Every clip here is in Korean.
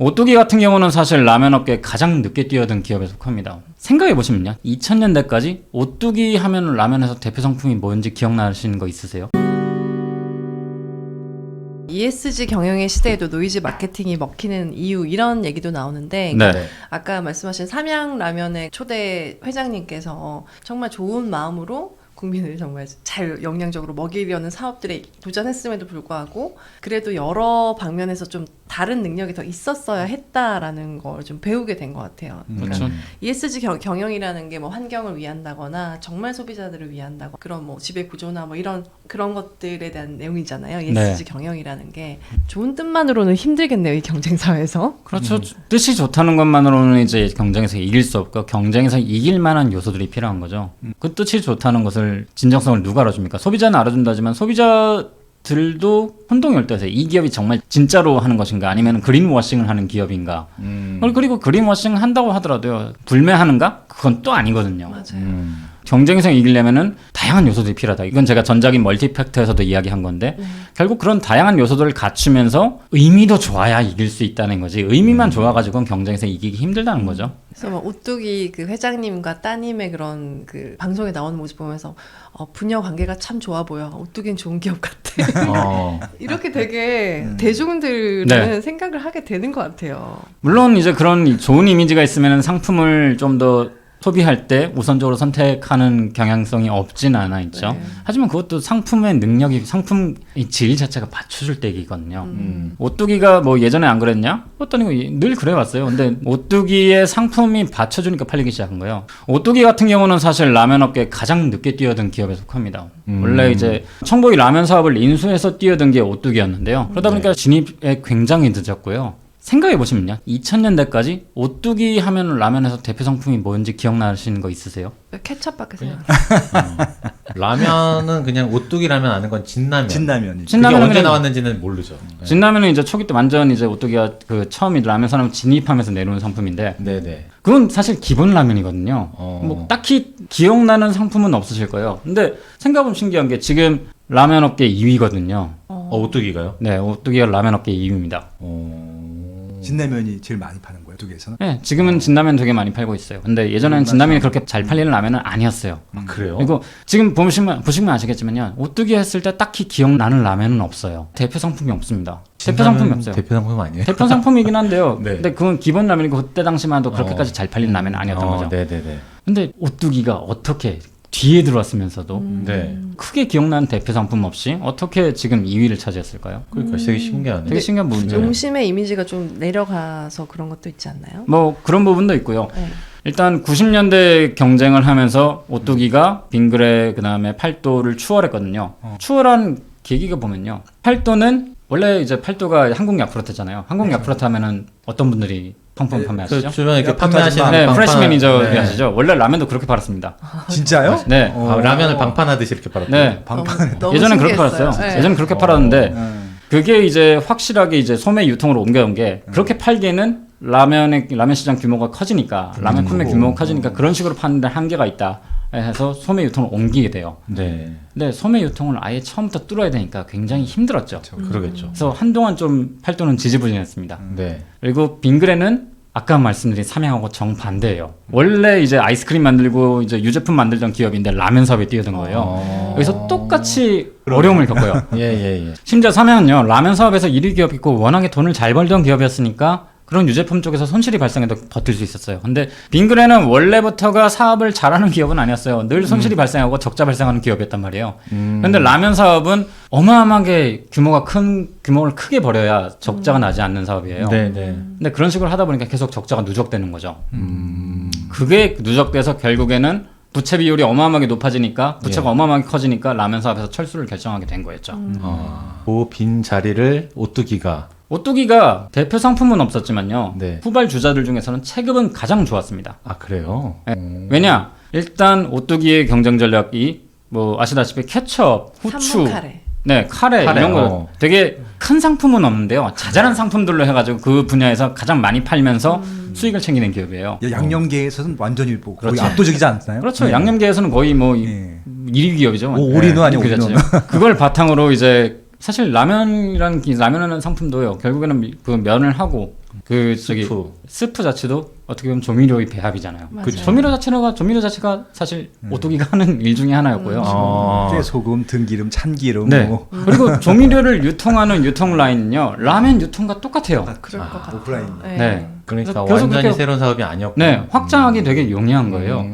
오뚜기 같은 경우는 사실 라면 업계에 가장 늦게 뛰어든 기업에 속합니다. 생각해보시면요. 2000년대까지 오뚜기 하면 라면에서 대표 상품이 뭔지 기억나시는 거 있으세요? ESG 경영의 시대에도 노이즈 마케팅이 먹히는 이유 이런 얘기도 나오는데 네. 아까 말씀하신 삼양라면의 초대 회장님께서 정말 좋은 마음으로 국민을 정말 잘 영양적으로 먹이려는 사업들에 도전했음에도 불구하고 그래도 여러 방면에서 좀 다른 능력이 더 있었어야 했다라는 걸 좀 배우게 된 것 같아요. 그러니까 그렇죠. ESG 경영이라는 게 뭐 환경을 위한다거나 정말 소비자들을 위한다거나 그런 뭐 지배 구조나 뭐 이런 그런 것들에 대한 내용이잖아요. ESG 경영이라는 게 좋은 뜻만으로는 힘들겠네요, 이 경쟁 사회에서. 그렇죠. 뜻이 좋다는 것만으로는 이제 경쟁에서 이길 수 없고 경쟁에서 이길 만한 요소들이 필요한 거죠. 그 뜻이 좋다는 것을 진정성을 누가 알아줍니까? 소비자는 알아준다지만 소비자들도 혼동이 올 때서 이 기업이 정말 진짜로 하는 것인가 아니면 그린워싱을 하는 기업인가. 그리고 그린워싱을 한다고 하더라도요. 불매하는가? 그건 또 아니거든요. 맞아요. 경쟁에서 이기려면은 다양한 요소들이 필요하다. 이건 제가 전작인 멀티팩터에서도 이야기한 건데 결국 그런 다양한 요소들을 갖추면서 의미도 좋아야 이길 수 있다는 거지. 의미만 좋아가지고는 경쟁에서 이기기 힘들다는 거죠. 그래서 막 오뚜기 그 회장님과 따님의 그런 그 방송에 나오는 모습 보면서 부녀 관계가 참 좋아 보여. 오뚜기는 좋은 기업 같아. 이렇게 되게 대중들은 네. 생각을 하게 되는 것 같아요. 물론 이제 그런 좋은 이미지가 있으면 상품을 좀 더 소비할 때 우선적으로 선택하는 경향성이 없진 않아 있죠. 네. 하지만 그것도 상품의 능력이 상품의 질 자체가 받쳐줄 때이거든요. 오뚜기가 뭐 예전에 안 그랬냐? 그랬더니 늘 그래왔어요. 근데 오뚜기의 상품이 받쳐주니까 팔리기 시작한 거예요. 오뚜기 같은 경우는 사실 라면 업계에 가장 늦게 뛰어든 기업에 속합니다. 원래 이제 청보이 라면 사업을 인수해서 뛰어든 게 오뚜기였는데요. 그러다 보니까 진입에 굉장히 늦었고요. 생각해보시면요. 2000년대까지 오뚜기 하면 라면에서 대표 상품이 뭔지 기억나시는 거 있으세요? 케첩밖에 생각 라면은 그냥 오뚜기 라면 아는 건 진라면. 진라면이죠. 그게 진라면은 언제 그냥- 나왔는지는 모르죠. 네. 진라면은 이제 초기 때 완전 이제 오뚜기가 그 처음 라면 산업 진입하면서 내놓은 상품인데 네네. 그건 사실 기본 라면이거든요. 어. 뭐 딱히 기억나는 상품은 없으실 거예요. 근데 생각해보면 신기한 게 지금 라면 업계 2위거든요. 오뚜기가요? 네, 오뚜기가 라면 업계 2위입니다. 진라면이 제일 많이 파는 거예요, 오뚜기에서는. 네, 지금은 진라면 되게 많이 팔고 있어요. 근데 예전에는 진라면이 그렇게 잘 팔리는 라면은 아니었어요. 그래요? 그리고 지금 보시면 아시겠지만요. 오뚜기 했을 때 딱히 기억나는 라면은 없어요. 대표 상품이 없습니다. 대표 상품이 없어요. 대표 상품 아니에요? 대표 상품이긴 한데요. 네. 근데 그건 기본 라면이고 그때 당시만 해도 그렇게까지 잘 팔리는 라면은 아니었던 거죠. 네네네. 근데 오뚜기가 어떻게 뒤에 들어왔으면서도 네. 크게 기억나는 대표 상품 없이 어떻게 지금 2위를 차지했을까요? 그러니까 되게 신기하네. 되게 신기한 부분이죠. 용심의 이미지가 좀 내려가서 그런 것도 있지 않나요? 뭐 그런 부분도 있고요. 네. 일단 90년대 경쟁을 하면서 오뚜기가 빙그레 그다음에 팔도를 추월했거든요. 추월한 계기가 보면요. 팔도는 원래 이제 팔도가 한국 야쿠르트잖아요. 한국 야쿠르트 하면은 어떤 분들이 상품 판매하시죠? 그 주변에 이렇게 야쿠르트 판매하시는 네, 방판- 프레시 매니저들이 네. 하시죠. 원래 라면도 그렇게 팔았습니다. 진짜요? 네. 아, 라면을 방판하듯이 이렇게 팔았대요. 네. 너무 예전엔 그렇게 신기했어요. 팔았어요. 네. 예전엔 그렇게 팔았는데 그게 이제 확실하게 이제 소매 유통으로 옮겨온 게 그렇게 팔기에는 라면 시장 규모가 커지니까 라면 판매 규모가 커지니까 그런 식으로 파는 데 한계가 있다 해서 소매 유통을 옮기게 돼요. 네. 근데 소매 유통을 아예 처음부터 뚫어야 되니까 굉장히 힘들었죠. 그러겠죠. 그래서 한동안 좀 팔도는 지지부진했습니다. 네. 그리고 빙그레는 아까 말씀드린 삼양하고 정반대예요. 원래 이제 아이스크림 만들고 이제 유제품 만들던 기업인데 라면 사업에 뛰어든 거예요. 여기서 똑같이 어려움을 겪어요. 예. 심지어 삼양은요 라면 사업에서 1위 기업이고 워낙에 돈을 잘 벌던 기업이었으니까 그런 유제품 쪽에서 손실이 발생해도 버틸 수 있었어요. 근데 빙그레는 원래부터가 사업을 잘하는 기업은 아니었어요. 늘 손실이 발생하고 적자 발생하는 기업이었단 말이에요. 근데 라면 사업은 어마어마하게 규모를 크게 벌여야 적자가 나지 않는 사업이에요. 네네. 근데 그런 식으로 하다 보니까 계속 적자가 누적되는 거죠. 그게 누적돼서 결국에는 부채 비율이 어마어마하게 높아지니까 부채가 어마어마하게 커지니까 라면 사업에서 철수를 결정하게 된 거였죠. 그 빈 자리를 오뚜기가 오뚜기가 대표 상품은 없었지만요. 네. 후발 주자들 중에서는 체급은 가장 좋았습니다. 그래요? 왜냐? 일단 오뚜기의 경쟁 전략이 뭐 아시다시피 케첩, 후추, 삼분 카레. 네, 카레 이런 거 어. 되게 큰 상품은 없는데요. 자잘한 상품들로 해가지고 그 분야에서 가장 많이 팔면서 수익을 챙기는 기업이에요. 양념계에서는 완전히 뭐 거의 그렇죠. 압도적이지 않나요? 그렇죠. 양념계에서는 거의 뭐 예. 1위 기업이죠. 올인원 아니에요, 그 올인원. 자체요. 그걸 바탕으로 이제 사실 라면이라는 상품도요. 결국에는 그 면을 하고 그 저기 스프. 스프 자체도 어떻게 보면 조미료의 배합이잖아요. 맞아요. 그쵸. 조미료 자체가 사실 오뚜기가 하는 일 중에 하나였고요. 아. 소금, 등기름, 참기름. 네. 뭐. 그리고 조미료를 유통하는 유통 라인은요 라면 유통과 똑같아요. 그럴 것 같아요. 오프라인. 네. 그러니까 그래서 완전히 그렇게- 새로운 사업이 아니었고. 네, 확장하기 되게 용이한 거예요.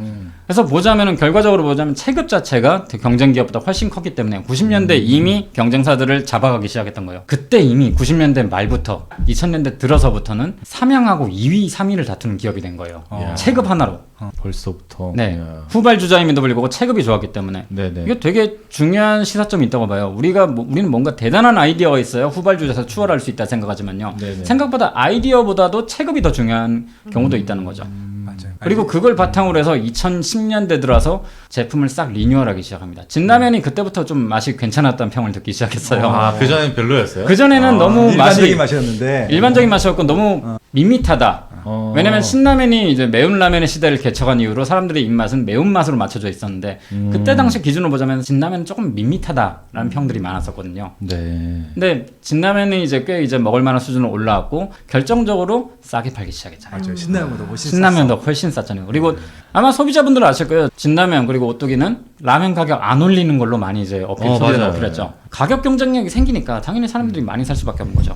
그래서 보자면은 결과적으로 보자면 체급 자체가 경쟁 기업보다 훨씬 컸기 때문에 90년대 이미 경쟁사들을 잡아가기 시작했던 거예요. 그때 이미 90년대 말부터 2000년대 들어서부터는 삼양하고 2위, 3위를 다투는 기업이 된 거예요. 야. 체급 하나로. 벌써부터. 네. 야. 후발주자임에도 불구하고 체급이 좋았기 때문에 네네. 이게 되게 중요한 시사점이 있다고 봐요. 우리는 뭔가 대단한 아이디어가 있어요. 후발주자에서 추월할 수 있다 생각하지만요. 네네. 생각보다 아이디어보다도 체급이 더 중요한 경우도 있다는 거죠. 맞아요. 그리고 그걸 바탕으로 해서 2010년대 들어서 제품을 싹 리뉴얼하기 시작합니다. 진라면이 그때부터 좀 맛이 괜찮았다는 평을 듣기 시작했어요. 아, 그전에는 별로였어요? 그전에는 너무 일반적인 맛이 맛이었는데. 일반적인 맛이었고 너무 밋밋하다. 왜냐면 신라면이 이제 매운 라면의 시대를 개척한 이후로 사람들의 입맛은 매운맛으로 맞춰져 있었는데 그때 당시 기준으로 보자면 진라면은 조금 밋밋하다라는 평들이 많았었거든요. 네. 근데 진라면이 이제 꽤 이제 먹을 만한 수준으로 올라왔고 결정적으로 싸게 팔기 시작했잖아요. 맞아요. 신라면보다 훨씬 신라면도 훨씬 쌌잖아요. 그리고 아마 소비자분들은 아실 거예요. 진라면 그리고 오뚜기는 라면 가격 안 올리는 걸로 많이 이제 소비자가 맞아요. 어필했죠. 가격 경쟁력이 생기니까 당연히 사람들이 많이 살 수밖에 없는 거죠.